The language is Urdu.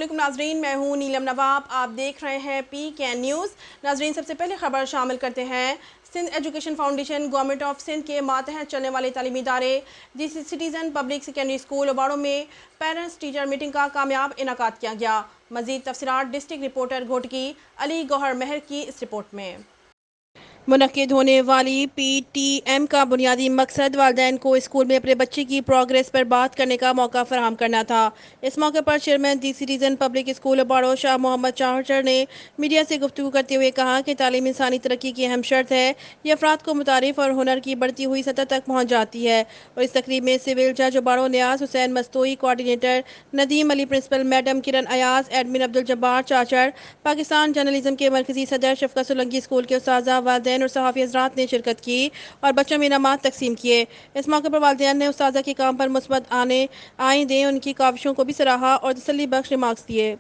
علیکم ناظرین، میں ہوں نیلم نواب، آپ دیکھ رہے ہیں PKN نیوز۔ ناظرین، سب سے پہلے خبر شامل کرتے ہیں۔ Sindh education foundation government of Sindh کے ماتحت چلنے والے تعلیمی ادارے دی سٹیزن پبلک سیکنڈری اسکول اواڑوں میں پیرنٹس ٹیچر میٹنگ کا کامیاب انعقاد کیا گیا۔ مزید تفصیلات ڈسٹرکٹ رپورٹر گھوٹکی علی گوہر مہر کی اس رپورٹ میں۔ منعقد ہونے والی PTM کا بنیادی مقصد والدین کو اسکول میں اپنے بچے کی پروگریس پر بات کرنے کا موقع فراہم کرنا تھا۔ اس موقع پر چیئرمین دی سٹیزن پبلک اسکول اواڑوں شاہ محمد چاہچر نے میڈیا سے گفتگو کرتے ہوئے کہا کہ تعلیم انسانی ترقی کی اہم شرط ہے۔ یہ افراد کو متعارف اور ہنر کی بڑھتی ہوئی سطح تک پہنچ جاتی ہے۔ اور اس تقریب میں سول جج اواڑوں نیاز حسین مستوئی، کوآرڈینیٹر ندیم علی، پرنسپل میڈم کرن ایاز، ایڈمن عبدالجبار چاچر، پاکستان جرنلزم کے مرکزی صدر شفقت سولنگی، اسکول کے اساتذہ، والدین اور صحافی حضرات نے شرکت کی اور بچوں میں انعامات تقسیم کیے۔ اس موقع پر والدین نے استاذہ کے کام پر مثبت آئیں دیں ان کی کاوشوں کو بھی سراہا اور تسلی بخش ریمارکس دیے۔